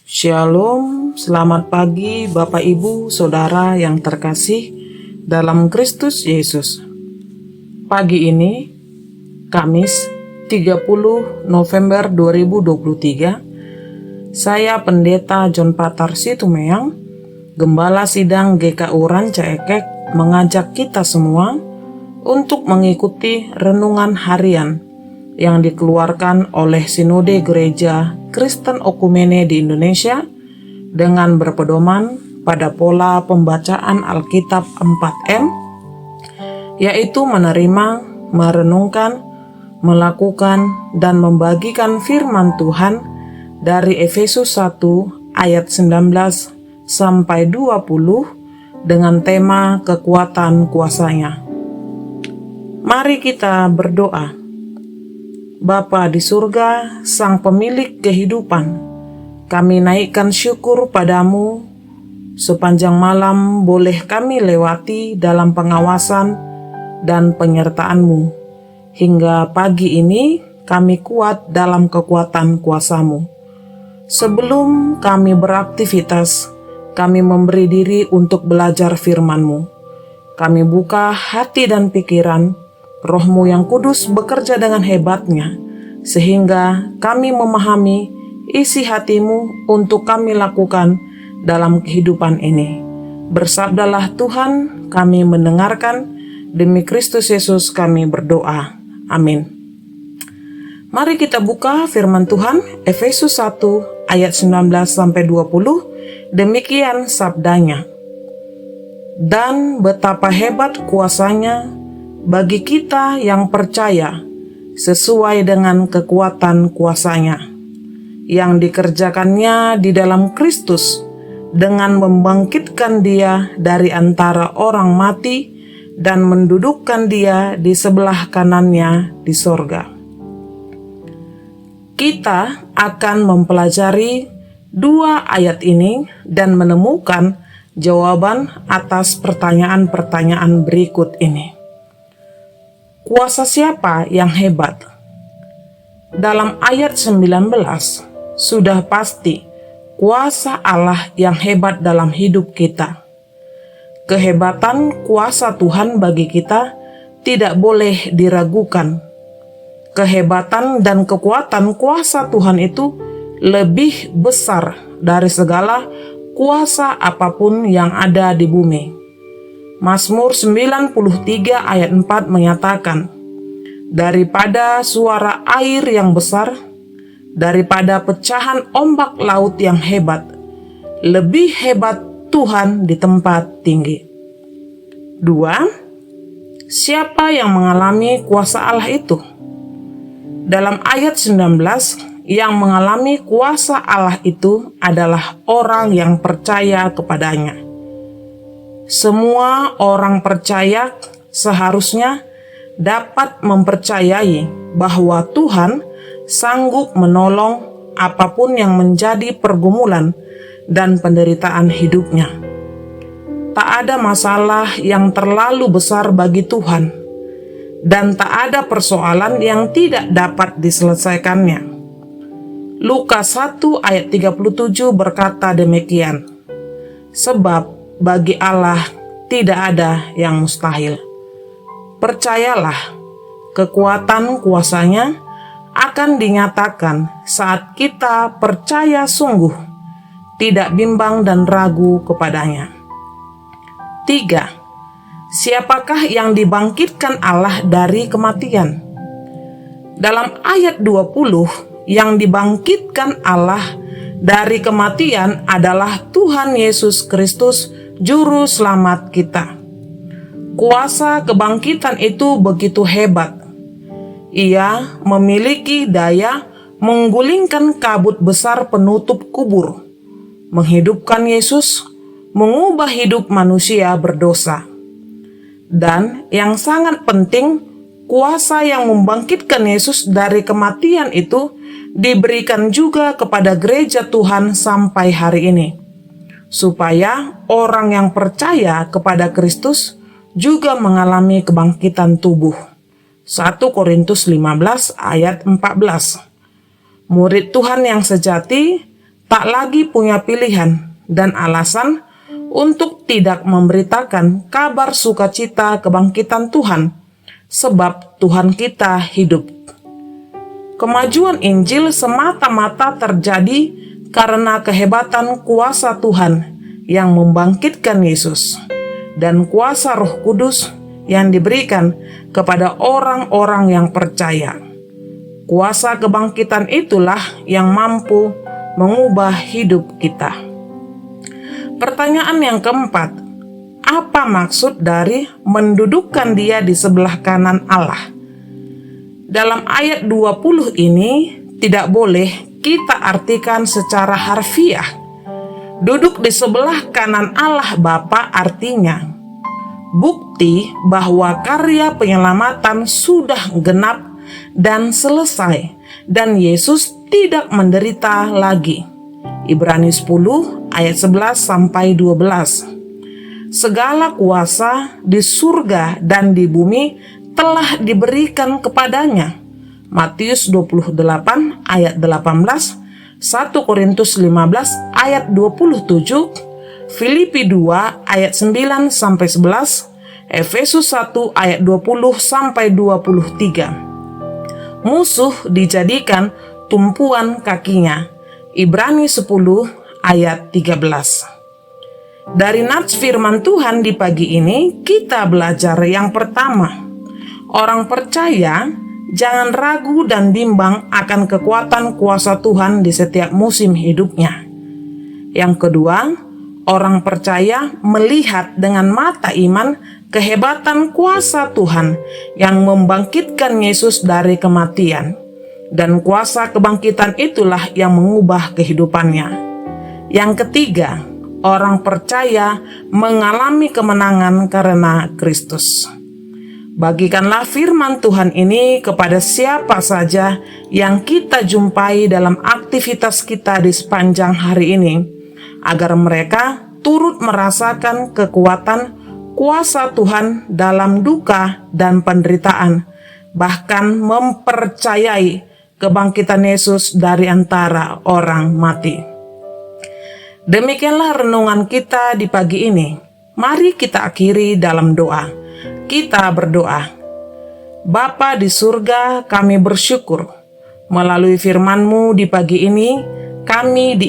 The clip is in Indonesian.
Shalom, selamat pagi Bapak Ibu Saudara yang terkasih dalam Kristus Yesus. Pagi ini, Kamis 30 November 2023, saya Pendeta John Patar Situmeang, Gembala Sidang GKU Ranca Ekek, mengajak kita semua untuk mengikuti renungan harian yang dikeluarkan oleh Sinode Gereja Kristen Okumene di Indonesia dengan berpedoman pada pola pembacaan Alkitab 4M, yaitu menerima, merenungkan, melakukan, dan membagikan firman Tuhan dari Efesus 1 ayat 19 sampai 20 dengan tema kekuatan kuasanya. Mari kita berdoa. Bapa di surga, Sang Pemilik kehidupan, kami naikkan syukur padamu. Sepanjang malam boleh kami lewati dalam pengawasan dan penyertaan-Mu. Hingga pagi ini kami kuat dalam kekuatan kuasa-Mu. Sebelum kami beraktivitas, kami memberi diri untuk belajar firman-Mu. Kami buka hati dan pikiran, Roh-Mu yang kudus bekerja dengan hebatnya, sehingga kami memahami isi hati-Mu untuk kami lakukan dalam kehidupan ini. Bersabdalah Tuhan, kami mendengarkan, demi Kristus Yesus kami berdoa. Amin. Mari kita buka firman Tuhan, Efesus 1 ayat 19-20, demikian sabdanya. Dan betapa hebat kuasanya bagi kita yang percaya sesuai dengan kekuatan kuasanya yang dikerjakannya di dalam Kristus dengan membangkitkan dia dari antara orang mati dan mendudukkan dia di sebelah kanannya di sorga. Kita akan mempelajari dua ayat ini dan menemukan jawaban atas pertanyaan-pertanyaan berikut ini. Kuasa siapa yang hebat? Dalam ayat 19, sudah pasti kuasa Allah yang hebat dalam hidup kita. Kehebatan kuasa Tuhan bagi kita tidak boleh diragukan. Kehebatan dan kekuatan kuasa Tuhan itu lebih besar dari segala kuasa apapun yang ada di bumi. Mazmur 93 ayat 4 menyatakan, daripada suara air yang besar, daripada pecahan ombak laut yang hebat, lebih hebat Tuhan di tempat tinggi. 2. Siapa yang mengalami kuasa Allah itu? Dalam ayat 19, yang mengalami kuasa Allah itu adalah orang yang percaya kepadanya. Semua orang percaya seharusnya dapat mempercayai bahwa Tuhan sanggup menolong apapun yang menjadi pergumulan dan penderitaan hidupnya. Tak ada masalah yang terlalu besar bagi Tuhan, dan tak ada persoalan yang tidak dapat diselesaikannya. Lukas 1 ayat 37 berkata demikian, sebab bagi Allah tidak ada yang mustahil. Percayalah, kekuatan kuasanya akan dinyatakan saat kita percaya sungguh, tidak bimbang dan ragu kepadanya. 3. Siapakah yang dibangkitkan Allah dari kematian? Dalam ayat 20, yang dibangkitkan Allah dari kematian adalah Tuhan Yesus Kristus, Juru Selamat kita. Kuasa kebangkitan itu begitu hebat. Ia memiliki daya menggulingkan kabut besar penutup kubur, menghidupkan Yesus, mengubah hidup manusia berdosa. Dan yang sangat penting, kuasa yang membangkitkan Yesus dari kematian itu diberikan juga kepada gereja Tuhan sampai hari ini, supaya orang yang percaya kepada Kristus juga mengalami kebangkitan tubuh. 1 Korintus 15 ayat 14. Murid Tuhan yang sejati tak lagi punya pilihan dan alasan untuk tidak memberitakan kabar sukacita kebangkitan Tuhan, sebab Tuhan kita hidup. Kemajuan Injil semata-mata terjadi karena kehebatan kuasa Tuhan yang membangkitkan Yesus dan kuasa Roh Kudus yang diberikan kepada orang-orang yang percaya. Kuasa kebangkitan itulah yang mampu mengubah hidup kita. Pertanyaan yang keempat, apa maksud dari mendudukkan Dia di sebelah kanan Allah? Dalam ayat 20 ini tidak boleh kita artikan secara harfiah. Duduk di sebelah kanan Allah Bapa artinya bukti bahwa karya penyelamatan sudah genap dan selesai dan Yesus tidak menderita lagi. Ibrani 10 ayat 11 sampai 12. Segala kuasa di surga dan di bumi telah diberikan kepadanya. Matius 28 ayat 18, 1 Korintus 15 ayat 27, Filipi 2 ayat 9 sampai 11, Efesus 1 ayat 20 sampai 23. Musuh dijadikan tumpuan kakinya. Ibrani 10 ayat 13. Dari nats firman Tuhan di pagi ini, kita belajar yang pertama, orang percaya jangan ragu dan bimbang akan kekuatan kuasa Tuhan di setiap musim hidupnya. Yang kedua, orang percaya melihat dengan mata iman kehebatan kuasa Tuhan yang membangkitkan Yesus dari kematian. Dan kuasa kebangkitan itulah yang mengubah kehidupannya. Yang ketiga, orang percaya mengalami kemenangan karena Kristus. Bagikanlah firman Tuhan ini kepada siapa saja yang kita jumpai dalam aktivitas kita di sepanjang hari ini, agar mereka turut merasakan kekuatan kuasa Tuhan dalam duka dan penderitaan, bahkan mempercayai kebangkitan Yesus dari antara orang mati. Demikianlah renungan kita di pagi ini. Mari kita akhiri dalam doa. Kita berdoa. Bapa di surga, kami bersyukur melalui firman-Mu di pagi ini, kami